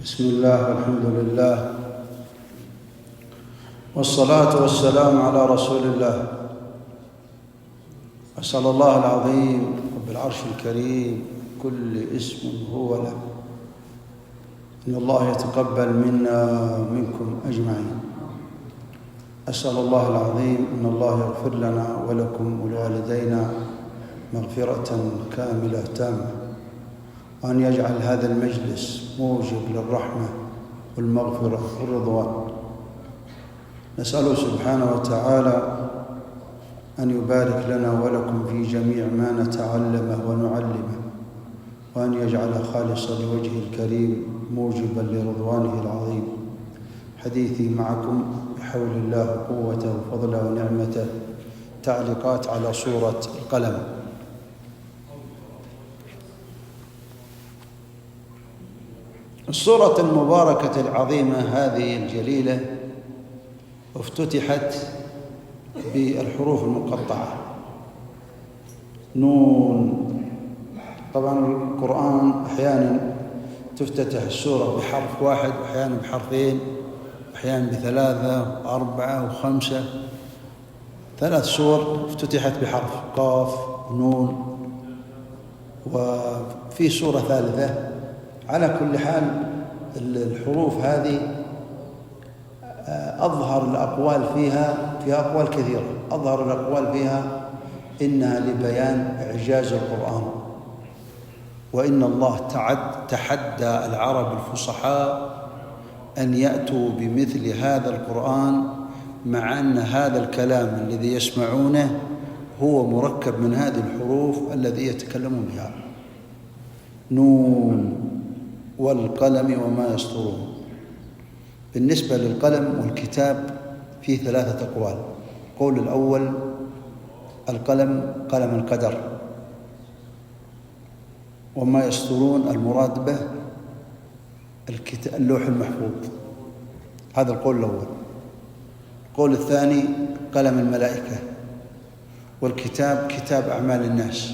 بسم الله والحمد لله والصلاة والسلام على رسول الله. أسأل الله العظيم رب العرش الكريم كل اسم هو له إن الله يتقبل منا ومنكم أجمعين. أسأل الله العظيم إن الله يغفر لنا ولكم ولوالدينا مغفرة كاملة تامة، وأن يجعل هذا المجلس موجب للرحمة والمغفرة والرضوان. نسأله سبحانه وتعالى أن يبارك لنا ولكم في جميع ما نتعلمه ونعلمه، وأن يجعل خالصا لوجهه الكريم موجبا لرضوانه العظيم. حديثي معكم بحول الله وقوته وفضله ونعمته تعليقات على سورة القلم. السورة المباركة العظيمة هذه الجليلة افتتحت بالحروف المقطعة نون. طبعا القرآن أحيانا تفتتح السورة بحرف واحد، وأحيانا بحرفين، أحيانا بثلاثة وأربعة وخمسة. 3 سور افتتحت بحرف قاف نون، وفي سورة ثالثة. على كل حال الحروف هذه أظهر الأقوال فيها أقوال كثيرة. أظهر الأقوال فيها إنها لبيان إعجاز القرآن، وإن الله تحدى العرب الفصحاء أن يأتوا بمثل هذا القرآن، مع أن هذا الكلام الذي يسمعونه هو مركب من هذه الحروف الذي يتكلمون بها. نون والقلم وما يسطرون. بالنسبة للقلم والكتاب فيه 3 أقوال. القول الأول القلم قلم القدر، وما يسطرون المراد به اللوح المحفوظ. هذا القول الأول. القول الثاني قلم الملائكة، والكتاب كتاب أعمال الناس.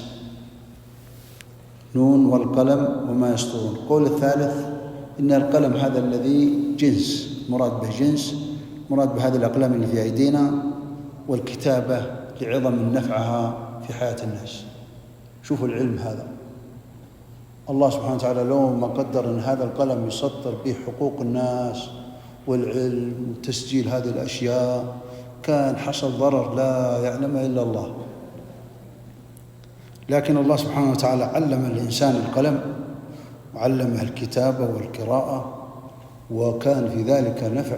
نون والقلم وما يسطرون. القول الثالث إن القلم هذا الذي جنس، مراد به جنس، مراد بهذه الأقلام اللي في أيدينا، والكتابة لعظم نفعها في حياة الناس. شوفوا العلم هذا، الله سبحانه وتعالى لو ما قدر أن هذا القلم يسطر به حقوق الناس والعلم وتسجيل هذه الأشياء كان حصل ضرر لا يعلمه إلا الله. لكن الله سبحانه وتعالى علم الإنسان القلم وعلمه الكتابة والقراءة، وكان في ذلك نفع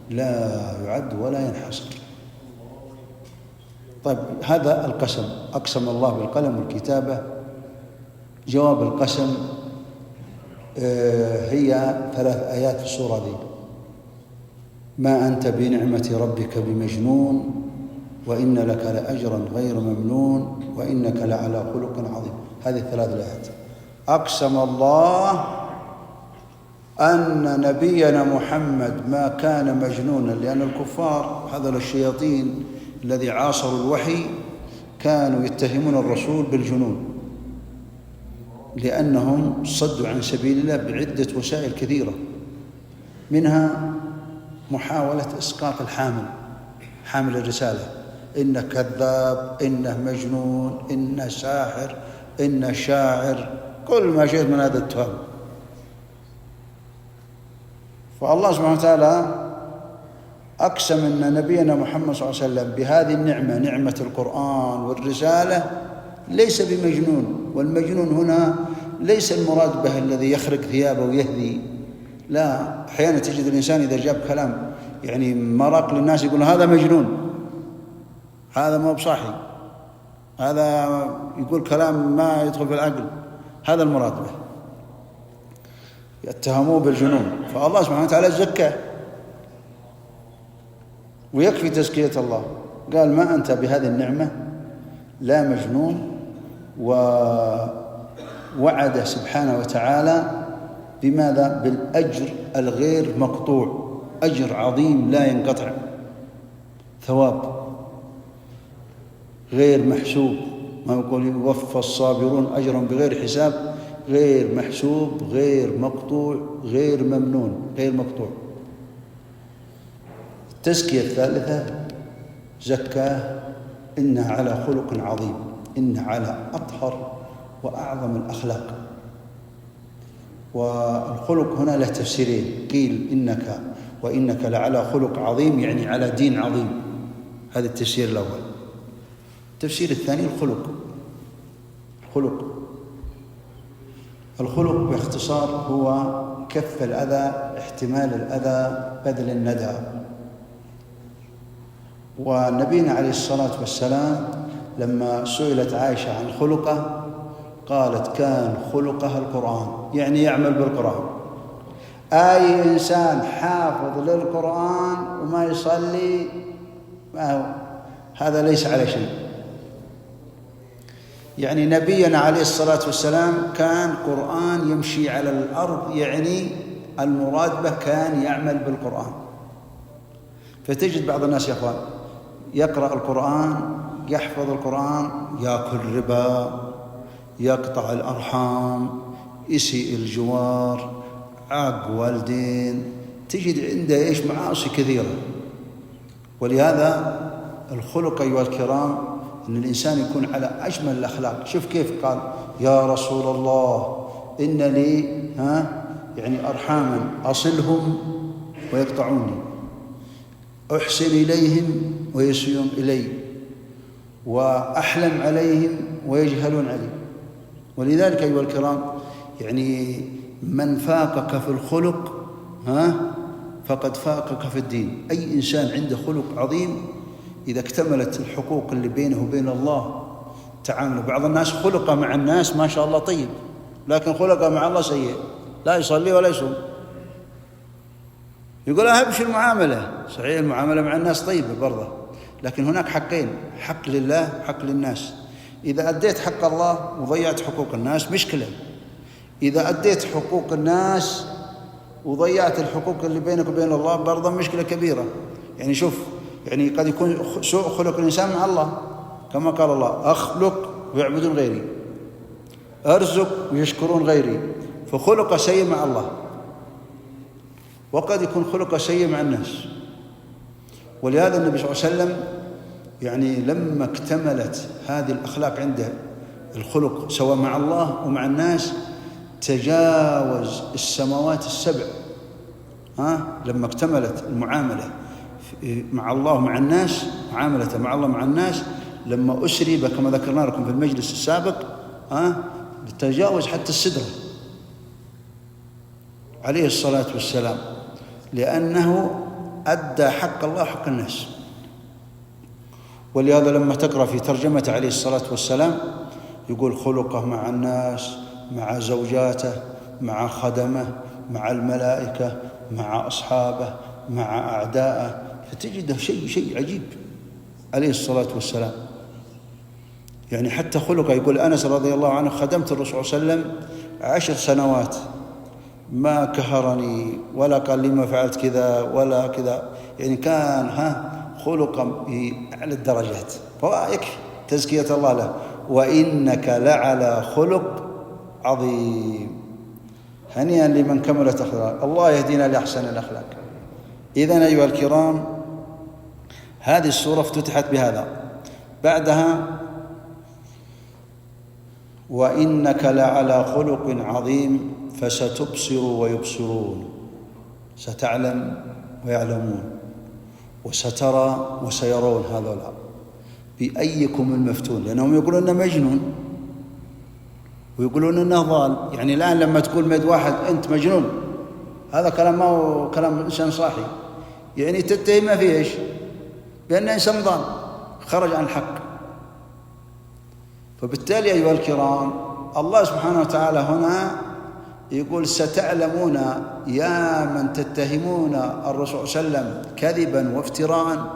لا يعد ولا ينحصر. طيب هذا القسم، أقسم الله بالقلم والكتابة. جواب القسم هي 3 آيات في السورة دي. ما أنت بنعمة ربك بمجنون، وإن لك لأجرا غير ممنون، وإنك لعلى خلق عظيم. هذه 3 آيات. أقسم الله أن نبينا محمد ما كان مجنونا، لأن الكفار هذول الشياطين الذي عاصروا الوحي كانوا يتهمون الرسول بالجنون، لأنهم صدوا عن سبيل الله بعدة وسائل كثيرة، منها محاولة إسقاط حامل الرسالة. إنه كذاب، إنه مجنون، إنه ساحر، إنه شاعر، كل ما شئت من هذا التهم. فالله سبحانه وتعالى أقسم أن نبينا محمد صلى الله عليه وسلم بهذه النعمة، نعمة القرآن والرسالة، ليس بمجنون. والمجنون هنا ليس المراد به الذي يخرق ثيابه ويهذي، لا. أحيانا تجد الإنسان إذا جاب كلام يعني مراق للناس يقول هذا مجنون، هذا ما بصاحي، هذا يقول كلام ما يدخل في العقل، هذا المراد به، يتهموه بالجنون. فالله سبحانه وتعالى زكاه، ويكفي تزكية الله. قال ما أنت بهذه النعمة لا مجنون، ووعد سبحانه وتعالى بماذا؟ بالأجر الغير مقطوع، أجر عظيم لا ينقطع، ثواب غير محسوب. ما يقول يوفى الصابرون أجرهم بغير حساب، غير محسوب، غير مقطوع، غير ممنون، غير مقطوع. التزكية الثالثة زكاه: إنها على خلق عظيم، إنها على أطهر وأعظم الأخلاق. والخلق هنا له تفسيرين، قيل وإنك لعلى خلق عظيم، يعني على دين عظيم، هذا التفسير الأول. التفسير الثاني الخلق باختصار هو كف الأذى، احتمال الأذى، بذل الندى. ونبينا عليه الصلاة والسلام لما سئلت عائشة عن خلقه قالت: كان خلقها القرآن، يعني يعمل بالقرآن. أي إنسان حافظ للقرآن وما يصلي هذا ليس على شيء. يعني نبينا عليه الصلاة والسلام كان قرآن يمشي على الأرض، يعني المراد به كان يعمل بالقرآن. فتجد بعض الناس يا أخوان يقرأ القرآن، يحفظ القرآن، يأكل ربا، يقطع الأرحام، يسيء الجوار، عاق والدين، تجد عنده معاصي كثيرة. ولهذا الخلق أيها الكرام أن الإنسان يكون على أجمل الأخلاق. شوف كيف قال: يا رسول الله إن لي يعني أرحاما أصلهم ويقطعوني، أحسن إليهم ويسيئون إلي، وأحلم عليهم ويجهلون علي. ولذلك أيها الكرام يعني من فاقك في الخلق فقد فاقك في الدين. أي إنسان عنده خلق عظيم إذا اكتملت الحقوق اللي بينه وبين الله تعامله. بعض الناس خلقه مع الناس ما شاء الله طيب، لكن خلقه مع الله سيء، لا يصلي ولا يصوم. يقول أهبش المعاملة، صحيح المعاملة مع الناس طيبة برضه، لكن هناك حقين: حق لله، حق للناس. إذا أديت حق الله وضيعت حقوق الناس مشكلة. إذا أديت حقوق الناس وضيعت الحقوق اللي بينك وبين الله برضه مشكلة كبيرة. يعني شوف، يعني قد يكون سوء خلق الإنسان مع الله، كما قال الله: أخلق ويعبدون غيري، أرزق ويشكرون غيري. فخلق سيء مع الله، وقد يكون خلق سيء مع الناس. ولهذا النبي صلى الله عليه وسلم يعني لما اكتملت هذه الأخلاق عنده، الخلق سواء مع الله ومع الناس، تجاوز السماوات السبع. لما اكتملت المعاملة مع الله ومع الناس، معاملته مع الله مع الناس، لما أسري كما ذكرنا لكم في المجلس السابق، تجاوز حتى السدرة عليه الصلاة والسلام، لأنه أدى حق الله حق الناس. ولهذا لما تقرأ في ترجمة عليه الصلاة والسلام يقول: خلقه مع الناس، مع زوجاته، مع خدمه، مع الملائكة، مع أصحابه، مع أعدائه. فتجده شيء عجيب عليه الصلاة والسلام. يعني حتى خلقه، يقول أنس رضي الله عنه: خدمت الرسول صلى الله عليه وسلم 10 سنوات، ما كهرني ولا قال لي ما فعلت كذا ولا كذا. يعني كان خلقا بأعلى الدرجات. فيكفي تزكية الله له: وإنك لعلى خلق عظيم. هنيئا لمن كملت أخلاق. الله يهدينا لأحسن الأخلاق. إذن أيها الكرام هذه السورة افتتحت بهذا. بعدها: وإنك لعلى خلق عظيم فستبصر ويبصرون، ستعلم ويعلمون، وسترى وسيرون هذولا بأيكم المفتون. لأنهم يقولون إنه مجنون ويقولون إنه ضال. يعني الآن لما تقول مد واحد أنت مجنون، هذا كلام ما هو كلام إنسان صاحي، يعني تتهمه في إيش؟ بأنه إنسان ضال خرج عن الحق. فبالتالي أيها الكرام الله سبحانه وتعالى هنا يقول: ستعلمون يا من تتهمون الرسول صلى الله عليه وسلم كذبا وافتراء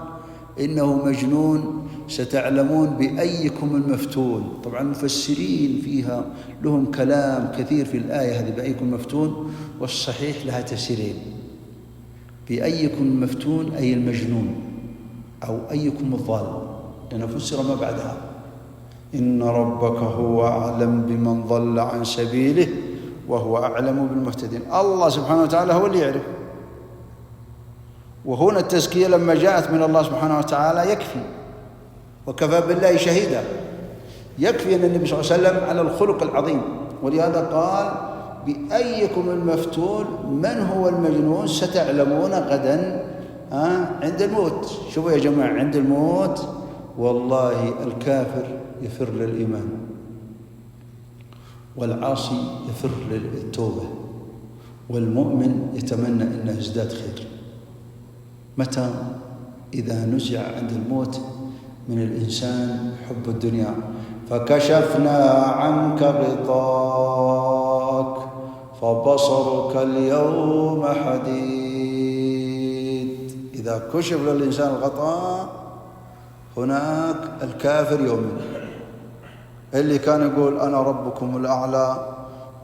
إنه مجنون، ستعلمون بأيكم المفتون. طبعا المفسرين فيها لهم كلام كثير في الآية هذه بأيكم المفتون، والصحيح لها تفسيرين: بأيكم المفتون أي المجنون، أو أيكم الضال، لأنه فسر ما بعدها. إن ربك هو أعلم بمن ضل عن سبيله وهو أعلم بالمهتدين. الله سبحانه وتعالى هو اللي يعرف. وهنا التزكية لما جاءت من الله سبحانه وتعالى يكفي، وكفى بالله شهيدا، يكفي أن النبي صلى الله عليه وسلم على الخلق العظيم. ولهذا قال بأيكم المفتون من هو المجنون ستعلمون غدا عند الموت. شوفوا يا جماعة، عند الموت والله الكافر يفر للإيمان، والعاصي يفر للتوبة، والمؤمن يتمنى أنه يزداد خير. متى؟ إذا نزع عند الموت من الإنسان حب الدنيا. فكشفنا عنك غطاءك فبصرك اليوم حديد. إذا كشف للإنسان الغطاء هناك الكافر يؤمن. اللي كان يقول أنا ربكم الأعلى،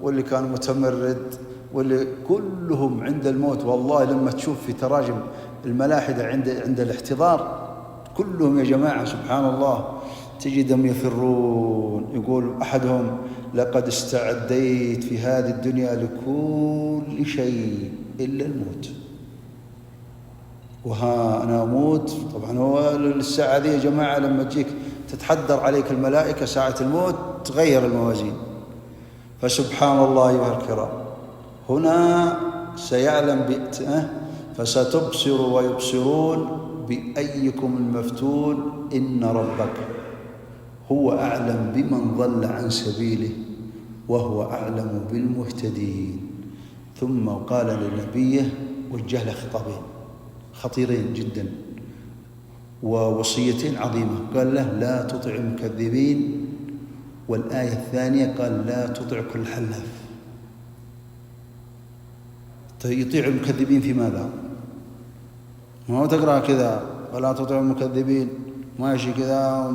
واللي كان متمرد، واللي كلهم عند الموت والله لما تشوف في تراجم الملاحدة عند الاحتضار كلهم يا جماعة سبحان الله تجدهم يفرون. يقول أحدهم لقد استعديت في هذه الدنيا لكل شيء إلا الموت، وها أنا أموت. طبعا هو الساعة ذي يا جماعة لما تجيك تتحدر عليك الملائكة ساعة الموت تغير الموازين. فسبحان الله أيها الكرام، هنا سيعلم فستبصر ويبصرون بأيكم المفتون إن ربك هو أعلم بمن ضل عن سبيله وهو أعلم بالمهتدين. ثم قال لنبيه، وجه له خطابين خطيرين جدا ووصيتين عظيمة. قال له لا تطع المكذبين، والآية الثانية قال لا تطع كل حلاف. يطيع المكذبين في ماذا؟ ما هو تقرأ كذا ولا تطع المكذبين ماشي كذا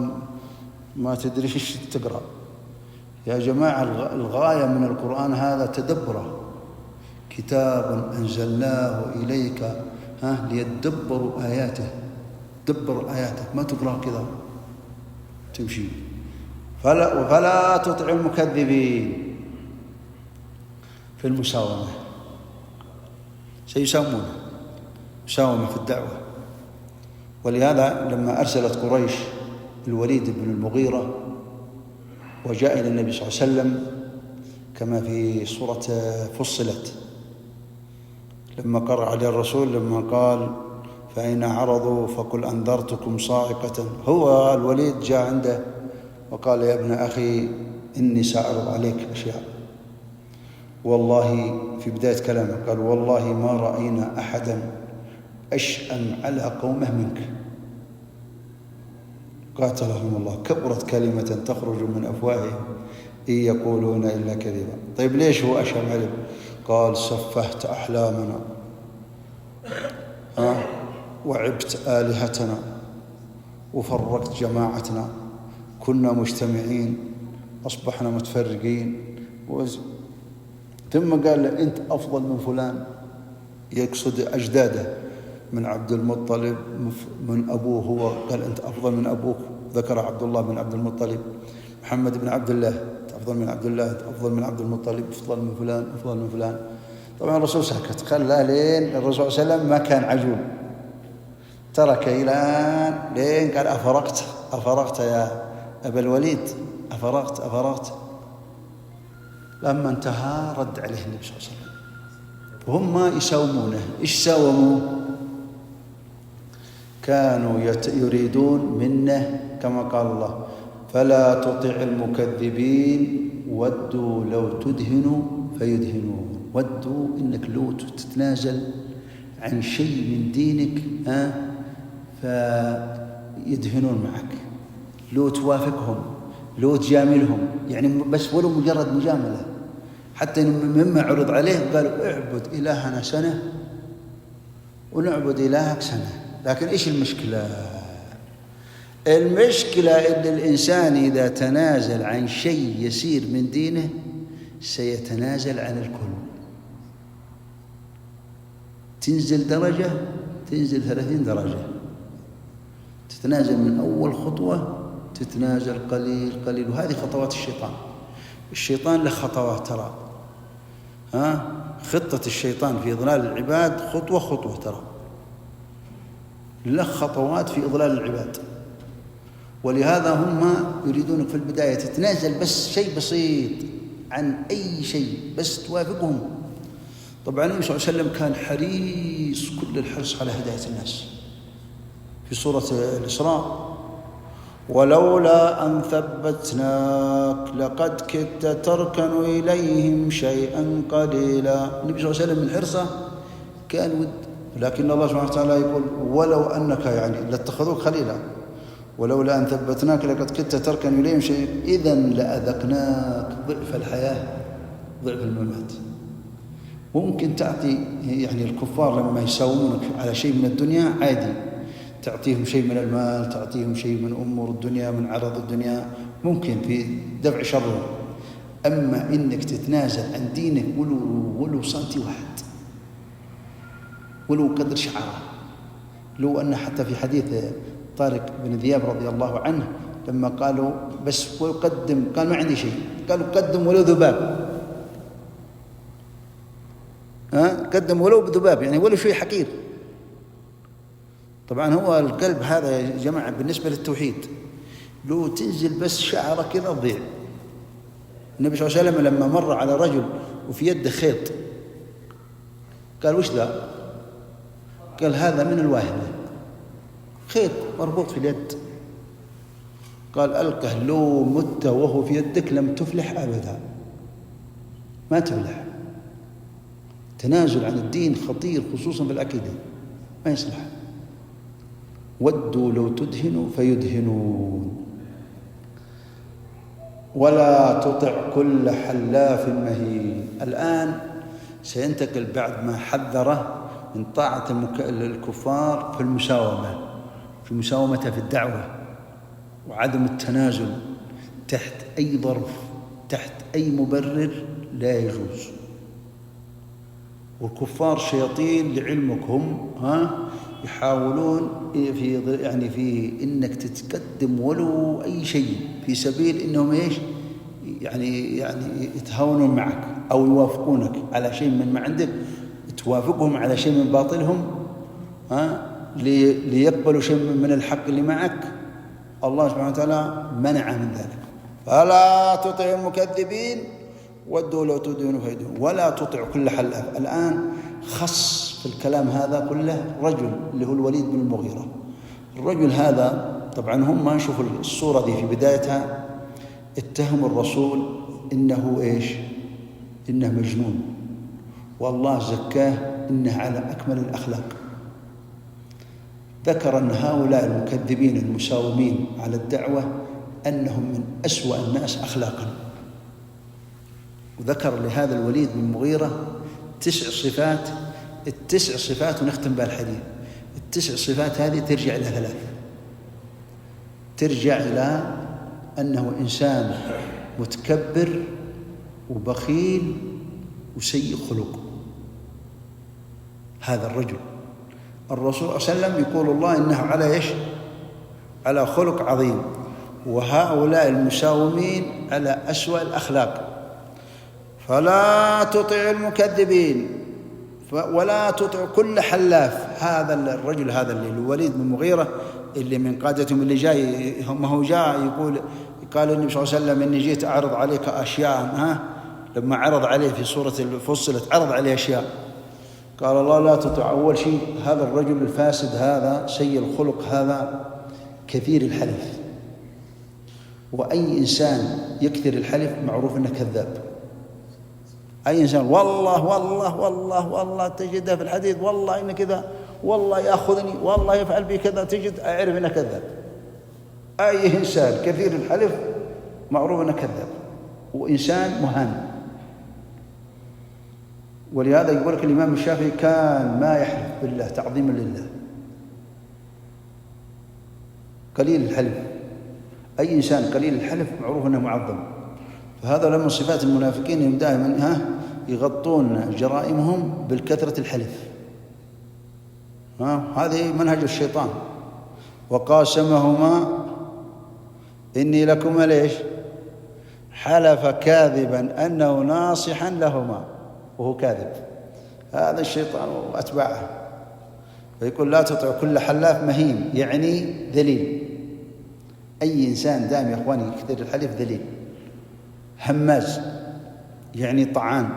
ما تدري ايش تقرأ. يا جماعة الغاية من القرآن هذا تدبره، كتاب أنزلناه إليك ليدبروا آياته. دبر آياته، ما تقرأ كذا تمشي. فلا تطع المكذبين في المساومة، سيساومونه مساومة في الدعوة. ولهذا لما أرسلت قريش الوليد بن المغيرة وجاء إلى النبي صلى الله عليه وسلم كما في سورة فصلت، لما قرأ عليه الرسول لما قال فإن عرضوا فقل أنذرتكم صاعقة، هو الوليد جاء عنده وقال يا ابن أخي إني سأعرض عليك أشياء، والله في بداية كلامه قال والله ما رأينا أحدا أشأم على قومه منك، قاتلهم الله، كبرت كلمة تخرج من أفواههم إن يقولون إلا كذبا. طيب ليش هو أشأم عليهم؟ قال سفهت أحلامنا وعبت آلهتنا وفرقت جماعتنا، كنا مجتمعين أصبحنا متفرقين. ثم قال له أنت أفضل من فلان، يقصد أجداده من عبد المطلب من أبوه، هو قال أنت أفضل من أبوك، ذكر عبد الله بن عبد المطلب، محمد بن عبد الله أفضل من عبد الله، أفضل من عبد المطلب، أفضل من فلان، أفضل من فلان. طبعا الرسول سكت، خلى لين الرسول صلى الله عليه وسلم ما كان عجول، ترك إلى لين قال أفرغت يا أبا الوليد، أفرغت. لما انتهى رد عليه النبي صلى الله عليه وسلم، وهم يساومونه. إيش ساوموا؟ كانوا يريدون منه كما قال الله فلا تطع المكذبين ودوا لو تدهنوا فيدهنون. ودوا إنك لو تتنازل عن شيء من دينك فيدهنون معك، لو توافقهم، لو تجاملهم، يعني بس ولو مجرد مجاملة. حتى مما عرض عليه قالوا اعبد إلهنا سنة ونعبد إلهك سنة. لكن إيش المشكلة؟ المشكلة إن الإنسان إذا تنازل عن شيء يسير من دينه سيتنازل عن الكل. تنزل درجة، تنزل 30 درجة، تتنازل من أول خطوة تتنازل قليل قليل. وهذه خطوات الشيطان له خطوات ترى، خطة الشيطان في إضلال العباد خطوة خطوة، ترى له خطوات في إضلال العباد. ولهذا هم يريدونك في البداية تتنازل بس شيء بسيط عن أي شيء بس توافقهم. طبعا النبي صلى الله عليه وسلم كان حريص كل الحرص على هداية الناس. في سورة الإسراء: ولولا أن ثبتناك لقد كدت تركن إليهم شيئا قليلا. النبي صلى الله عليه وسلم من حرصه كان ود، لكن الله سبحانه وتعالى يقول: ولو أنك يعني لاتخذوك خليلا، ولولا أن ثبتناك لقد كدت تركن إليهم شيئا إذا لأذقناك ضعف الحياة ضعف الممات. ممكن تعطي يعني الكفار لما يساومونك على شيء من الدنيا عادي، تعطيهم شيء من المال، تعطيهم شيء من أمور الدنيا، من عرض الدنيا، ممكن في دفع شرهم. أما إنك تتنازل عن دينك ولو سنتي واحد، ولو قدر شعره. لو أن حتى في حديث طارق بن ذياب رضي الله عنه لما قالوا بس قدم، قال: ما عندي شيء. قالوا: قدم ولو ذباب. قدم ولو بذباب، يعني ولو شيء حقير. طبعا هو القلب هذا يا جماعة بالنسبة للتوحيد لو تنزل بس شعره كذا تضيع. النبي صلى الله عليه وسلم لما مر على رجل وفي يده خيط قال: وش ذا؟ قال: هذا من الواهنة، خيط مربوط في اليد. قال: ألقه، لو مت وهو في يدك لم تفلح أبدا، ما تفلح. تنازل عن الدين خطير خصوصا في العقيدة، ما يصلح. ودوا لو تدهنوا فيدهنون ولا تطع كل حلاف مهين. الآن سينتقل بعد ما حذره من طاعة الكفار في المساومة، في مساومته في الدعوة وعدم التنازل تحت أي ظرف، تحت أي مبرر لا يجوز. والكفار شياطين لعلمك، هم يحاولون في إنك تتقدم ولو أي شيء في سبيل إنهم يعني يتهاونون معك أو يوافقونك على شيء من ما عندك، توافقهم على شيء من باطلهم ليقبلوا شيء من الحق اللي معك. الله سبحانه وتعالى منع من ذلك. فلا تطع المكذبين ودوا لو تدهنوا فيدهنون ولا تطع كل حلاف. الآن خص في الكلام هذا كله رجل اللي هو الوليد بن المغيرة. الرجل هذا طبعا هم شوفوا الصورة دي في بدايتها اتهموا الرسول إنه إنه مجنون، والله زكاه إنه على أكمل الأخلاق. ذكر أن هؤلاء المكذبين المساومين على الدعوة أنهم من أسوأ الناس أخلاقا. وذكر لهذا الوليد بن المغيرة 9 صفات، ال9 صفات ونختم بالحديث. ال9 صفات هذه ترجع إلى 3. ترجع إلى أنه إنسان متكبر وبخيل وسيء خلق. هذا الرجل الرسول صلى الله عليه وسلم يقول الله إنه على على خلق عظيم، وهؤلاء المساومين على أسوأ الأخلاق. فلا تطع المكذبين ولا تطع كل حلاف. هذا الرجل هذا اللي الوليد بن المغيرة اللي من قادتهم اللي جاي، ما هو جاء يقول قال النبي صلى الله عليه وسلم إني جيت أعرض عليك أشياء. لما عرض عليه في سورة فصلت عرض عليه أشياء، قال الله لا تطع. أول شيء هذا الرجل الفاسد هذا سيء الخلق هذا كثير الحلف، وأي إنسان يكثر الحلف معروف أنه كذاب. أي إنسان والله والله والله والله تجده في الحديث والله إن كذا، والله يأخذني، والله يفعل بي كذا، تجد أعرف أنه كذاب. أي إنسان كثير الحلف معروف أنه كذاب وإنسان مهان. ولهذا يقول لك الإمام الشافعي كان ما يحلف بالله تعظيما لله، قليل الحلف. أي إنسان قليل الحلف معروف أنه معظم. فهذا لما صفات المنافقين هم دائما يغطون جرائمهم بالكثرة الحلف. هذه منهج الشيطان. وقاسمهما إني لكما ليش؟ حلف كاذبا أنه ناصحا لهما وهو كاذب. هذا الشيطان وأتباعه. فيقول لا تطع كل حلاف مهين، يعني ذليل. أي إنسان دائم يا إخواني يكثر الحلف ذليل. هماز يعني طعان،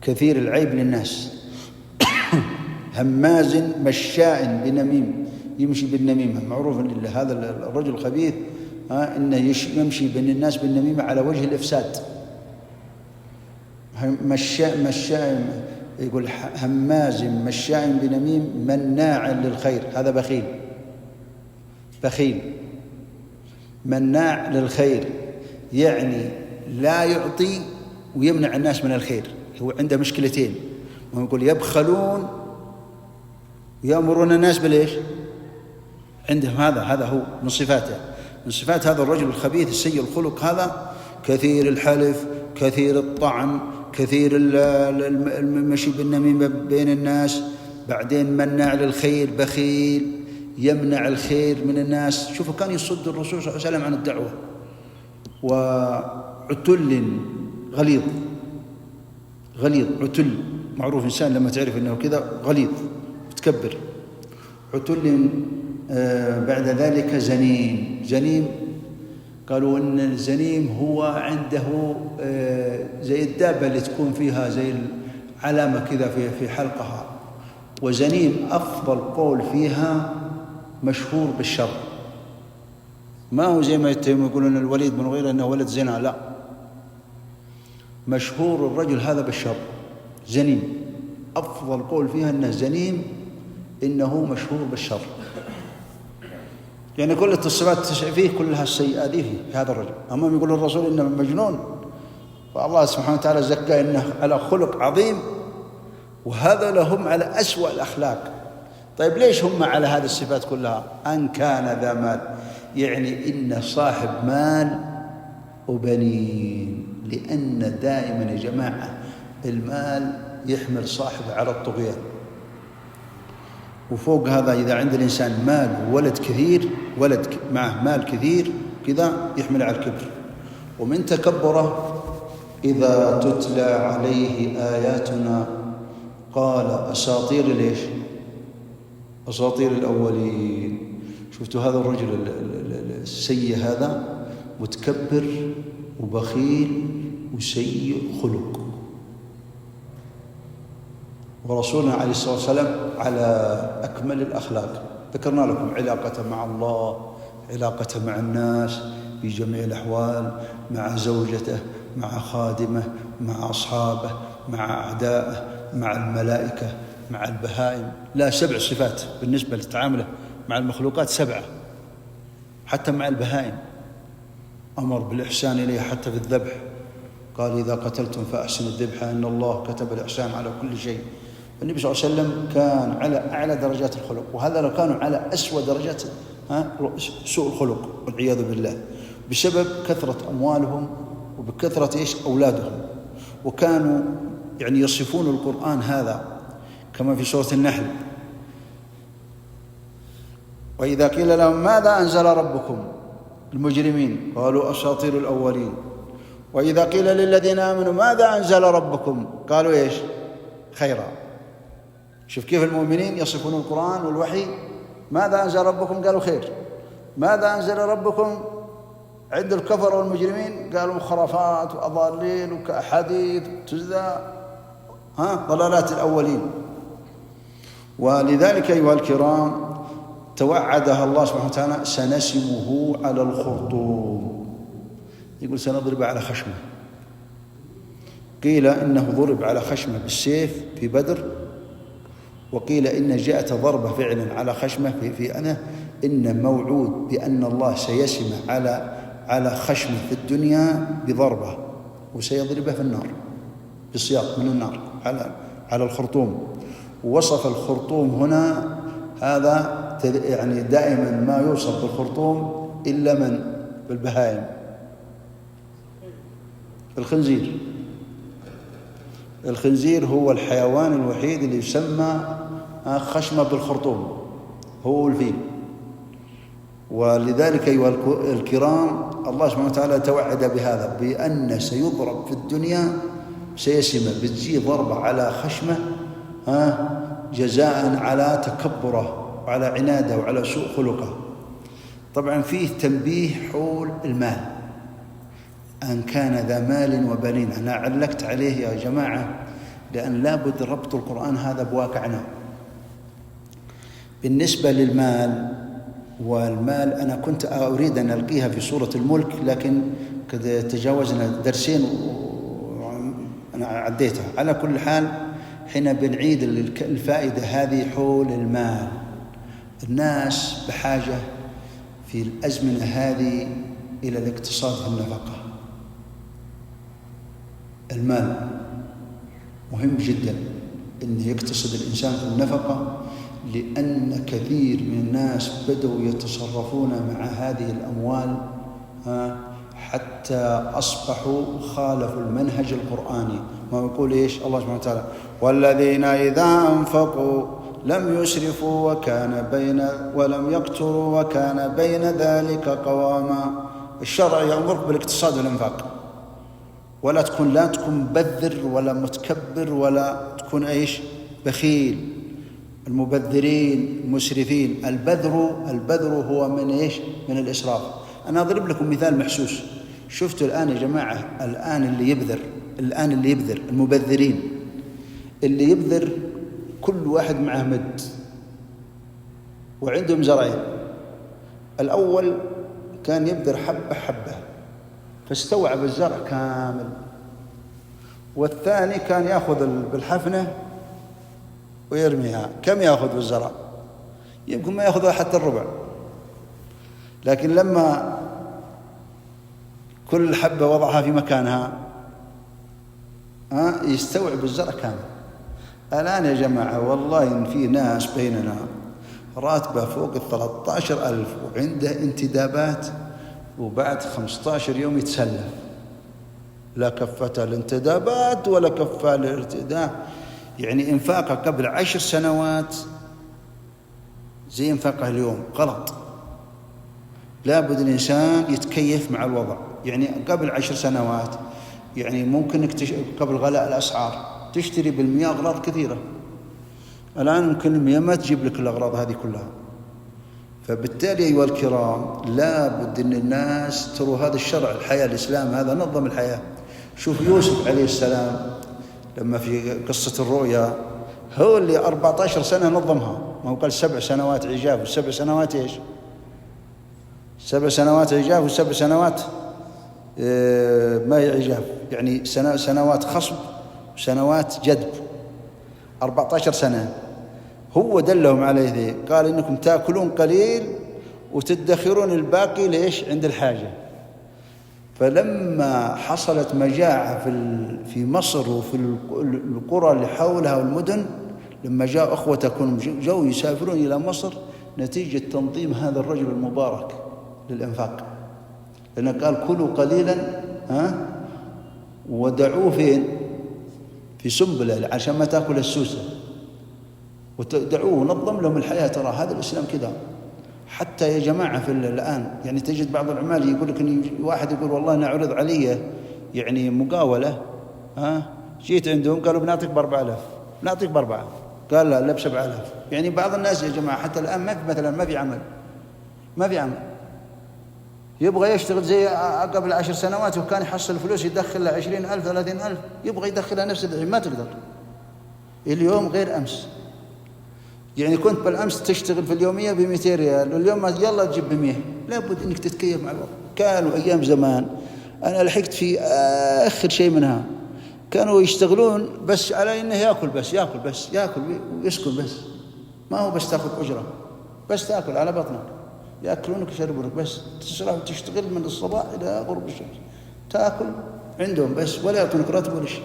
كثير العيب للناس. هماز مشاء بنميم، يمشي بالنميمة. معروف أن هذا الرجل الخبيث إنه يمشي بين الناس بالنميمة على وجه الإفساد. مشاء يقول هماز مشاء بنميم مناع للخير. هذا بخيل مناع للخير، يعني لا يعطي ويمنع الناس من الخير. هو عنده مشكلتين، وهو يقول يبخلون ويأمرون الناس بالإيش؟ عندهم هذا هو من صفاته. من صفات هذا الرجل الخبيث السيء الخلق هذا كثير الحلف، كثير الطعن، كثير المشي بالنميمة بين الناس، بعدين مناع للخير، بخيل يمنع الخير من الناس. شوفوا كان يصد الرسول صلى الله عليه وسلم عن الدعوة. وعتل غليظ عتل، معروف إنسان لما تعرف أنه كذا غليظ متكبر. عتل بعد ذلك زنيم. قالوا إن الزنيم هو عنده زي الدابة اللي تكون فيها زي العلامة كذا في حلقها. وزنيم أفضل قول فيها مشهور بالشر، ما هو زي ما يقولون الوليد بن المغيرة أنه ولد زنا، لا، مشهور الرجل هذا بالشر. زنيم أفضل قول فيها أنه زنيم، إنه مشهور بالشر. يعني كل الصفات فيه كلها السيئة فيه هذا الرجل. أما يقول الرسول إنه مجنون، فالله سبحانه وتعالى زكاه إنه على خلق عظيم، وهذا لهم على أسوأ الأخلاق. طيب ليش هم على هذه الصفات كلها؟ أن كان ذا مال، يعني إن صاحب مال وبنين. لأن دائما يا جماعة المال يحمل صاحبه على الطغيان. وفوق هذا إذا عند الإنسان مال وولد كثير، ولد معه مال كثير كذا يحمل على الكبر. ومن تكبره إذا تتلى عليه آياتنا قال أساطير ليش؟ أساطير الأولين. شفتوا هذا الرجل السيء هذا متكبر وبخيل وسيء خلق. ورسولنا عليه الصلاة والسلام على أكمل الأخلاق. ذكرنا لكم علاقته مع الله، علاقته مع الناس في جميع الأحوال، مع زوجته، مع خادمه، مع أصحابه، مع أعدائه، مع الملائكة، مع البهائم. لا 7 صفات بالنسبة لتعامله مع المخلوقات 7. حتى مع البهائم أمر بالإحسان إليه حتى في الذبح. قال إذا قتلتم فأحسنوا الذبح إن الله كتب الإحسان على كل شيء. النبي صلى الله عليه وسلم كان على أعلى درجات الخلق، وهذا لو كانوا على أسوأ درجات سوء الخلق والعياذ بالله، بسبب كثرة أموالهم وبكثرة أولادهم. وكانوا يعني يصفون القرآن هذا كما في سورة النحل: وإذا قيل لهم ماذا أنزل ربكم المجرمين قالوا أساطير الأولين. وإذا قيل للذين آمنوا ماذا أنزل ربكم قالوا إيش؟ خيرا. شوف كيف المؤمنين يصفون القرآن والوحي. ماذا أنزل ربكم قالوا خير. ماذا أنزل ربكم عند الكفر والمجرمين قالوا خرافات وأضاليل وكأحاديث تزدى ضلالات الأولين. ولذلك أيها الكرام توعدها الله سبحانه وتعالى: سنسمه على الخرطوم. يقول سنضرب على خشمه. قيل إنه ضرب على خشمه بالسيف في بدر، وقيل إن جاءت ضربة فعلا على خشمه في أنه إن موعود بأن الله سيسمه على خشمه في الدنيا بضربة، وسيضربه في النار بسياط من النار على الخرطوم. ووصف الخرطوم هنا هذا يعني دائما ما يوصف بالخرطوم إلا من بالبهائم. الخنزير هو الحيوان الوحيد اللي يسمى خشمه بالخرطوم، هو الفيل. ولذلك أيها الكرام الله سبحانه وتعالى توعد بهذا، بأن سيضرب في الدنيا، سيسمى بتجي ضربة على خشمه جزاء على تكبره وعلى عناده وعلى سوء خلقه. طبعا فيه تنبيه حول المال، أن كان ذا مال وبنين. أنا علقت عليه يا جماعة لأن لابد ربط القرآن هذا بواقعنا. بالنسبة للمال، والمال أنا كنت أريد أن ألقيها في سورة الملك، لكن قد تجاوزنا درسين وأنا عديتها. على كل حال حين بنعيد الفائدة هذه حول المال. الناس بحاجة في الأزمنة هذه إلى الاقتصاد في النفقة. المال مهم جدا أن يقتصد الإنسان في النفقة، لأن كثير من الناس بدأوا يتصرفون مع هذه الأموال حتى أصبحوا خالفوا المنهج القرآني. ما يقول إيش الله سبحانه وتعالى؟ والذين إذا أنفقوا لم يسرفوا ولم يقتروا وكان بين ذلك قواما. الشرع يأمرك بالاقتصاد والإنفاق، ولا تكون مبذر ولا متكبر ولا تكون إيش بخيل. المبذرين المسرفين، البذر هو من إيش؟ من الإسراف. أنا أضرب لكم مثال محسوس. شفتوا الآن يا جماعة، الآن اللي يبذر المبذرين، اللي يبذر كل واحد معه مد وعندهم زرعين. الأول كان يبذر حبة حبة فاستوعب الزرع كامل، والثاني كان يأخذ بالحفنة ويرميها. كم يأخذ بالزرع؟ يمكن ما يأخذ حتى الربع. لكن لما كل حبة وضعها في مكانها يستوعب الزرع كامل. الآن يا جماعة والله إن في ناس بيننا راتبه فوق 13,000 وعنده انتدابات، وبعد 15 يوم يتسلف، لا كفته الانتدابات ولا كفه الارتداد. يعني إنفاقه قبل 10 سنوات زي إنفاقه اليوم، غلط. لابد الإنسان يتكيف مع الوضع. يعني قبل 10 سنوات يعني ممكن قبل غلاء الأسعار تشتري بالمياه أغراض كثيرة، الآن ممكن المياه ما تجيب لك الأغراض هذه كلها. فبالتالي أيها الكرام لابد أن الناس تروا هذا الشرع، الحياة الإسلام هذا نظم الحياة. شوف يوسف عليه السلام لما في قصة الرؤيا هو اللي 14 سنة نظمها. ما هو قال 7 سنوات عجاف و7 سنوات إيش؟ 7 سنوات عجاف و7 سنوات ما هي عجاف، يعني سنوات خصب وسنوات جدب. 14 سنة هو دلهم عليه ذي. قال إنكم تأكلون قليل وتدخرون الباقي ليش؟ عند الحاجة. فلما حصلت مجاعة في مصر وفي القرى اللي حولها والمدن، لما جاء أخوتكم جو يسافرون إلى مصر نتيجة تنظيم هذا الرجل المبارك للإنفاق. لأنه قال كلوا قليلا ودعوه فين؟ في سنبلة عشان ما تأكل السوسة، ودعوه نظم لهم الحياة. ترى هذا الإسلام كذا. حتى يا جماعة في الآن يعني تجد بعض العمال يقول لك إن واحد يقول والله أنا عرض علي يعني مقاولة، جيت عندهم قالوا بنعطيك ب4,000، بنعطيك ب4، قال لا ب7,000. يعني بعض الناس يا جماعة حتى الآن ما في عمل، يبغى يشتغل زي قبل 10 سنوات وكان يحصل فلوس يدخل له 20,000 30,000، يبغى يدخلها نفس الحين ما تقدر. اليوم غير أمس. يعني كنت بالأمس تشتغل في اليومية ب200 ريال، واليوم يلا تجيب ب100. لابد إنك تتكيف مع الوضع. كانوا أيام زمان أنا لحقت في آخر شيء منها، كانوا يشتغلون بس على إنه يأكل ويسكن بس، ما هو بس تأخذ أجرة، بس تأكل على بطنك، يأكلونك يشربونك بس، تشتغل من الصباح إلى غروب الشمس، تأكل عندهم بس ولا يعطونك راتب ولا شيء.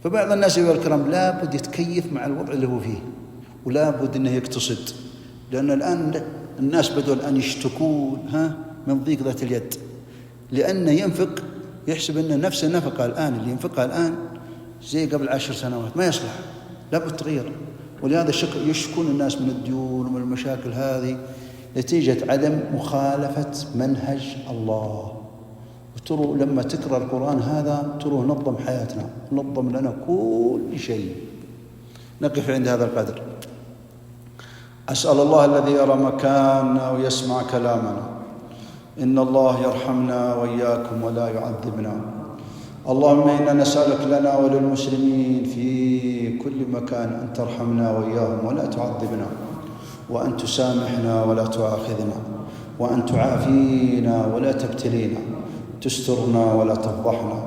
فبعض الناس أيها الكرام لابد يتكيف مع الوضع اللي هو فيه، ولا بد أنه يقتصد. لأن الآن الناس بدوا الآن يشتكون من ضيق ذات اليد، لأنه ينفق يحسب أن نفس النفقة الآن اللي ينفقها الآن زي قبل 10 سنوات، ما يصلح، لا بد تغير. ولهذا يشكون الناس من الديون ومن المشاكل هذه. نتيجة عدم مخالفة منهج الله. وتروا لما تقرأ القرآن هذا تروا نظم حياتنا، نظم لنا كل شيء. نقف عند هذا القدر. أسأل الله الذي يرى مكاننا ويسمع كلامنا، إن الله يرحمنا وإياكم ولا يعذبنا. اللهم إنا نسألك لنا وللمسلمين في كل مكان أن ترحمنا وإياهم ولا تعذبنا، وأن تسامحنا ولا تؤاخذنا، وأن تعافينا ولا تبتلينا، تسترنا ولا تفضحنا،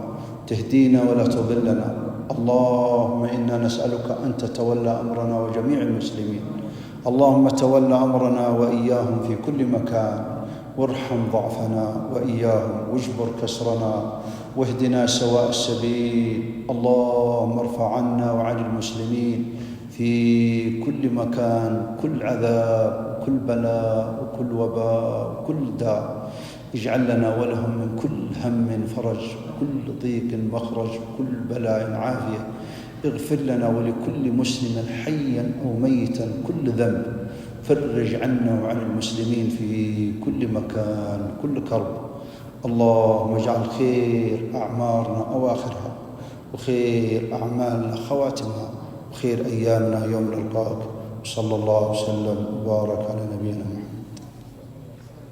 تهدينا ولا تضلنا. اللهم إنا نسألك أن تتولى أمرنا وجميع المسلمين. اللهم تولى أمرنا وإياهم في كل مكان، وارحم ضعفنا وإياهم، واجبر كسرنا، واهدنا سواء السبيل. اللهم ارفع عنا وعن المسلمين في كل مكان كل عذاب، كل بلاء، وكل وباء، وكل داء. اجعل لنا ولهم من كل هم فرج، كل ضيق مخرج، كل بلاء عافية. اغفر لنا ولكل مسلم حيا أو ميتا كل ذنب. فرج عنا وعن المسلمين في كل مكان كل كرب. اللهم اجعل خير أعمارنا أواخرها، وخير أعمالنا خواتمها، وخير أيامنا يوم نلقاك. صلى الله وسلم وبارك على نبينا محمد.